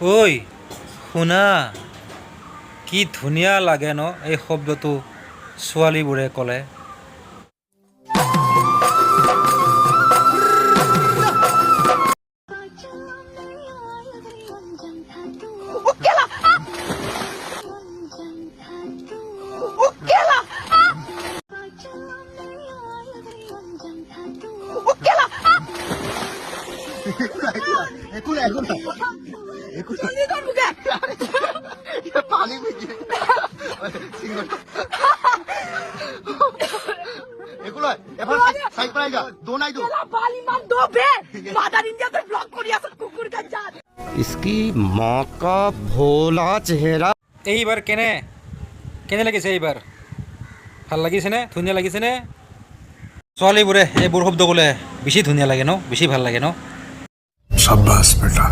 ঐ শুনা, কি ধুনীয়া লাগে ন এই শব্দটো ছোৱালীবোৰে ক'লে। इसकी माँ का भोला चेहरा। এইবাৰ কেনে লাগিছে? এইবাৰ ভাল লাগিছেনে? ধুনীয়া লাগিছেনে? ছোৱালীবোৰে এইবোৰ শব্দ ক'লে বেছি ধুনীয়া লাগে ন, বেছি ভাল লাগে ন। शाबाश बेटा।